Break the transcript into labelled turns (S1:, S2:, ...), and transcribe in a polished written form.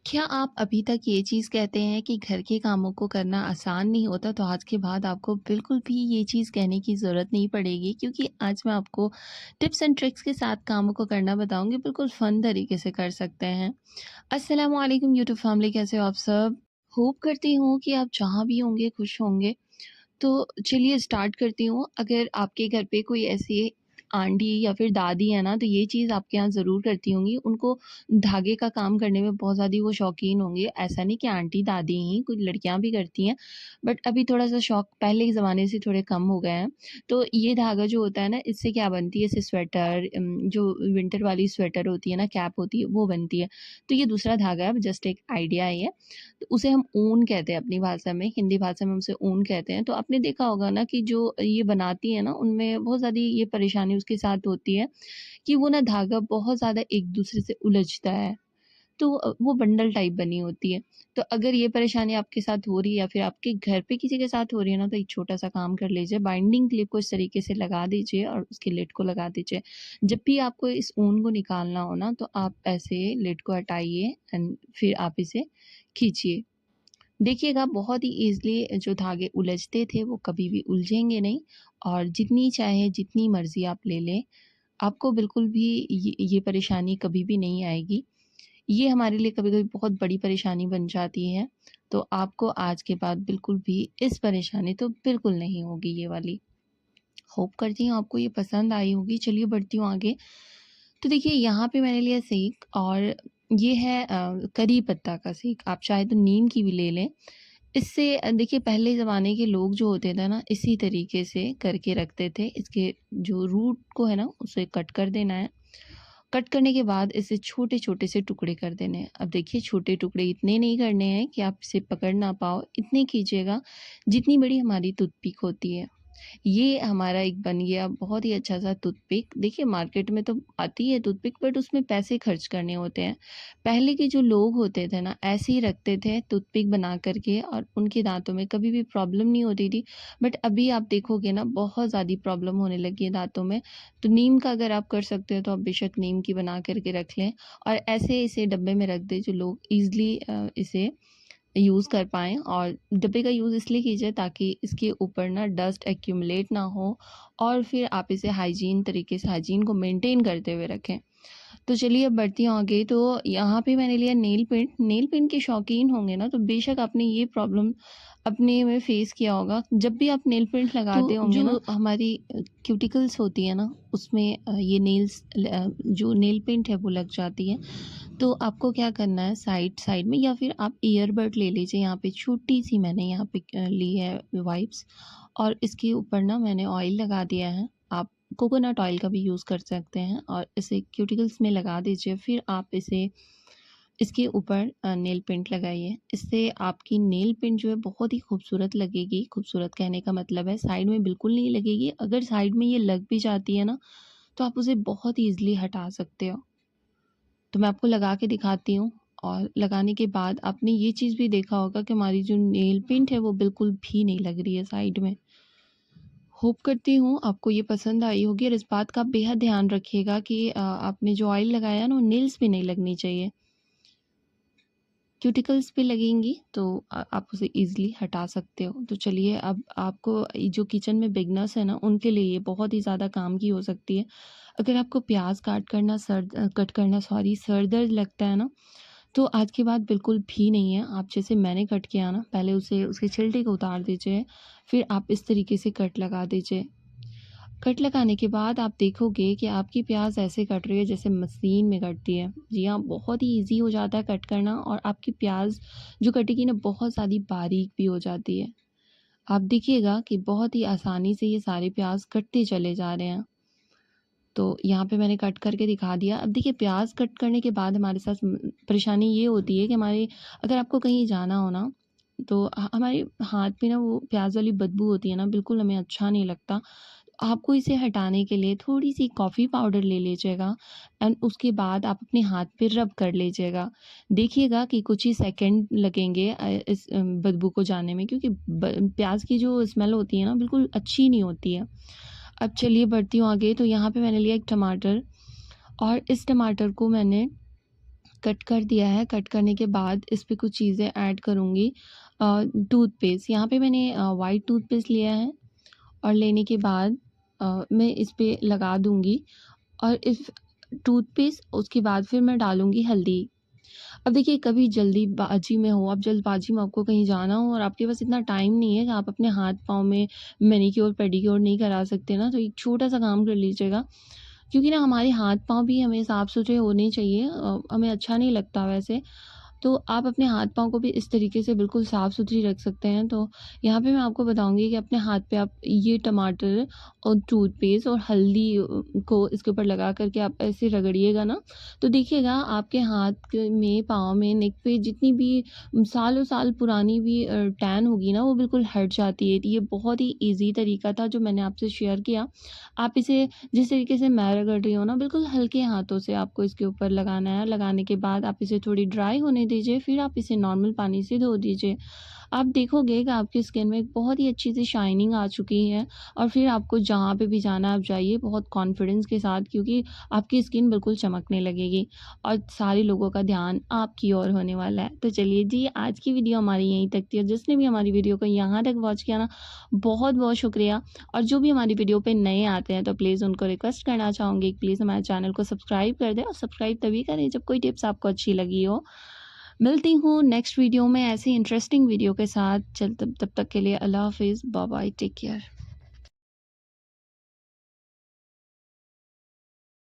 S1: क्या आप अभी तक ये चीज़ कहते हैं कि घर के कामों को करना आसान नहीं होता, तो आज के बाद आपको बिल्कुल भी ये चीज़ कहने की ज़रूरत नहीं पड़ेगी क्योंकि आज मैं आपको टिप्स एंड ट्रिक्स के साथ कामों को करना बताऊँगी, बिल्कुल फ़न तरीके से कर सकते हैं। अस्सलामु अलैकुम यूट्यूब फैमिली, कैसे हो आप सब? होप करती हूँ कि आप जहाँ भी होंगे खुश होंगे। तो चलिए स्टार्ट करती हूँ। अगर आपके घर पे कोई ऐसी आंटी या फिर दादी है ना, तो ये चीज़ आपके यहाँ ज़रूर करती होंगी। उनको धागे का काम करने में बहुत ज़्यादा वो शौकीन होंगे। ऐसा नहीं कि आंटी दादी ही, कुछ लड़कियाँ भी करती हैं, बट अभी थोड़ा-सा शौक पहले के ज़माने से थोड़े कम हो गए हैं। तो ये धागा जो होता है ना, इससे क्या बनती है, इससे स्वेटर जो विंटर वाली स्वेटर होती है ना, कैप होती है, वो बनती है। तो ये दूसरा धागा है, जस्ट एक आइडिया है ये। तो उसे हम ऊन कहते हैं अपनी भाषा में, हिंदी भाषा में हम उसे ऊन कहते हैं। तो आपने देखा होगा ना कि जो ये बनाती है ना, उनमें बहुत ज़्यादा ये परेशानी उसके साथ होती है कि वो ना धागा बहुत ज़्यादा एक-दूसरे से उलझता है। तो वो बंडल टाइप बनी होती है। तो अगर ये परेशानी आपके साथ हो रही है या फिर आपके घर पे किसी के साथ हो रही है ना, तो एक छोटा-सा काम कर लीजिए, बाइंडिंग क्लिप को इस तरीके से लगा दीजिए और उसकी लिड को लगा दीजिए। जब भी आपको इस ऊन को निकालना हो ना, तो आप ऐसे लिड को हटाइए एंड फिर आप इसे खींचिए। देखिएगा बहुत ही ईज़िली जो धागे उलझते थे वो कभी भी उलझेंगे नहीं, और जितनी चाहे जितनी मर्ज़ी आप ले लें, आपको बिल्कुल भी ये परेशानी कभी भी नहीं आएगी। ये हमारे लिए कभी-कभी बहुत बड़ी परेशानी बन जाती है, तो आपको आज के बाद बिल्कुल भी इस परेशानी तो बिल्कुल नहीं होगी ये वाली। होप करती हूँ आपको ये पसंद आई होगी। चलिए बढ़ती हूँ आगे। तो देखिए यहाँ पे मैंने लिया सीख, और ये है करी पत्ता का सीख। आप चाहे तो नीम की भी ले लें। इससे देखिए पहले ज़माने के लोग जो होते थे ना, इसी तरीके से करके रखते थे। इसके जो रूट को है ना, उसे कट कर देना है। कट करने के बाद इसे छोटे-छोटे से टुकड़े कर देने हैं। अब देखिए छोटे टुकड़े इतने नहीं करने हैं कि आप इसे पकड़ ना पाओ, इतने कीजिएगा जितनी बड़ी हमारी टूथपिक होती है। ये हमारा एक बन गया बहुत ही अच्छा-सा टूथपिक। देखिए मार्केट में तो आती है टूथपिक, बट उसमें पैसे खर्च करने होते हैं। पहले के जो लोग होते थे ना, ऐसे ही रखते थे टूथपिक बना कर के, और उनके दाँतों में कभी भी प्रॉब्लम नहीं होती थी। बट अभी आप देखोगे ना, बहुत ज़्यादा प्रॉब्लम होने लगी है दाँतों में। तो नीम का अगर आप कर सकते हो तो आप बेशक नीम की बना कर के रख लें, और ऐसे इसे डब्बे में रख दें जो लोग ईज़िली इसे यूज़ कर पाएँ। और डिब्बे का यूज़ इसलिए कीजिए ताकि इसके ऊपर ना डस्ट एक्यूमुलेट ना हो, और फिर आप इसे हाइजीन तरीके से हाइजीन को मेंटेन करते हुए रखें। तो चलिए अब बढ़ती हूँ आगे। तो यहाँ पे मैंने लिया नेल पेंट। नेल पेंट के शौकीन होंगे ना, तो बेशक आपने ये प्रॉब्लम अपने में फ़ेस किया होगा। जब भी आप नेल पेंट लगाते तो होंगे ना, जो हमारी क्यूटिकल्स होती है ना, उसमें ये जो नेल पेंट है वो लग जाती है। तो आपको क्या करना है, साइड साइड में या फिर आप ईयरबड ले लीजिए। यहाँ पे छोटी-सी मैंने यहाँ पे ली है वाइप्स, और इसके ऊपर ना मैंने ऑयल लगा दिया है। आप कोकोनट ऑयल का भी यूज़ कर सकते हैं, और इसे क्यूटिकल्स में लगा दीजिए। फिर आप इसे इसके ऊपर नेल पेंट लगाइए। इससे आपकी नेल पेंट जो है बहुत ही खूबसूरत लगेगी। खूबसूरत कहने का मतलब है साइड में बिल्कुल नहीं लगेगी। अगर साइड में ये लग भी जाती है ना, तो आप उसे बहुत ईज़िली हटा सकते हो। तो मैं आपको लगा के दिखाती हूँ, और लगाने के बाद आपने ये चीज़ भी देखा होगा कि हमारी जो नेल पेंट है वो बिल्कुल भी नहीं लग रही है साइड में। होप करती हूँ आपको ये पसंद आई होगी, और इस बात का बेहद ध्यान रखिएगा कि आपने जो ऑयल लगाया है ना, वो नेल्स पे नहीं लगनी चाहिए। क्यूटिकल्स पे लगेंगी तो आप उसे ईज़िली हटा सकते हो। तो चलिए अब आपको ये जो किचन में बिगिनर्स हैं ना, उनके लिए ये बहुत ही ज़्यादा काम की हो सकती है। अगर आपको प्याज़ कट करना सर दर्द लगता है ना, तो आज के बाद बिल्कुल भी नहीं है। आप जैसे मैंने कट किया ना, पहले उसे उसके छिलटे को उतार दीजिए, फिर आप इस तरीके से कट लगा दीजिए। कट लगाने के बाद आप देखोगे कि आपकी प्याज़ ऐसे कट रही है जैसे मशीन में कटती है। जी हाँ, बहुत ही ईज़ी हो जाता है कट करना, और आपकी प्याज़ जो कटेगी ना, बहुत ज़्यादा बारीक भी हो जाती है। आप देखिएगा कि बहुत ही आसानी से ये सारे प्याज़ कटते चले जा रहे हैं। तो यहाँ पे मैंने कट करके दिखा दिया। अब देखिए प्याज़ कट करने के बाद हमारे साथ परेशानी ये होती है कि हमारे अगर आपको कहीं जाना हो ना, तो हमारे हाथ में ना वो प्याज़ वाली बदबू होती है ना, बिल्कुल हमें अच्छा नहीं लगता। आपको इसे हटाने के लिए थोड़ी-सी कॉफ़ी पाउडर ले लीजिएगा, एंड उसके बाद आप अपने हाथ पे रब कर लीजिएगा। देखिएगा कि कुछ ही सेकंड लगेंगे इस बदबू को जाने में, क्योंकि ब प्याज़ की जो स्मेल होती है ना, बिल्कुल अच्छी नहीं होती है। अब चलिए बढ़ती हूँ आगे। तो यहाँ पे मैंने लिया एक टमाटर, और इस टमाटर को मैंने कट कर दिया है। कट करने के बाद इस पे कुछ चीज़ें ऐड करूँगी। टूथपेस्ट, यहाँ पे मैंने व्हाइट टूथपेस्ट लिया है और लेने के बाद मैं इस पे लगा दूँगी और इस टूथपेस्ट उसके बाद फिर मैं डालूँगी हल्दी। अब देखिए कभी जल्दीबाज़ी में हो, आप जल्दबाज़ी में आपको कहीं जाना हो और आपके पास इतना टाइम नहीं है कि आप अपने हाथ-पाँव में मैनीक्योर, पेडीक्योर नहीं करा सकते ना, तो एक छोटा-सा काम कर लीजिएगा। क्योंकि ना हमारे हाथ-पाँव भी हमें साफ-सुथरे होने चाहिए, हमें अच्छा नहीं लगता वैसे। तो आप अपने हाथ-पाँव को भी इस तरीके से बिल्कुल साफ-सुथरी रख सकते हैं। तो यहाँ पे मैं आपको बताऊँगी कि अपने हाथ पे आप ये टमाटर और टूथपेस्ट और हल्दी को इसके ऊपर लगा कर के आप ऐसे रगड़िएगा ना, तो देखिएगा आपके हाथ में, पाँव में, नेक पे जितनी भी सालों साल पुरानी भी टैन होगी ना, वो बिल्कुल हट जाती है। तो ये बहुत ही ईज़ी तरीका था जो मैंने आपसे शेयर किया। आप इसे जिस तरीके से मैं रगड़ रही हूँ ना, बिल्कुल हल्के हाथों से आपको इसके ऊपर लगाना है। लगाने के बाद आप इसे थोड़ी ड्राई होने दीजिए, फिर आप इसे नॉर्मल पानी से धो दीजिए। आप देखोगे कि आपकी स्किन में एक बहुत ही अच्छी सी शाइनिंग आ चुकी है और फिर आपको जहाँ पे भी जाना है आप जाइए बहुत कॉन्फिडेंस के साथ, क्योंकि आपकी स्किन बिल्कुल चमकने लगेगी और सारे लोगों का ध्यान आपकी ओर होने वाला है। तो चलिए जी, आज की वीडियो हमारी यहीं तक थी और जिसने भी हमारी वीडियो को यहाँ तक वॉच किया ना, बहुत-बहुत शुक्रिया। और जो भी हमारी वीडियो पे नए आते हैं तो प्लीज़ उनको रिक्वेस्ट करना चाहूँगी कि प्लीज़ हमारे चैनल को सब्सक्राइब कर दें और सब्सक्राइब तभी करें जब कोई टिप्स आपको अच्छी लगी हो। मिलती हूँ नेक्स्ट वीडियो में ऐसी इंटरेस्टिंग वीडियो के साथ। तब तक के लिए अल्लाह हाफ़िज़, बाय बाय, टेक केयर।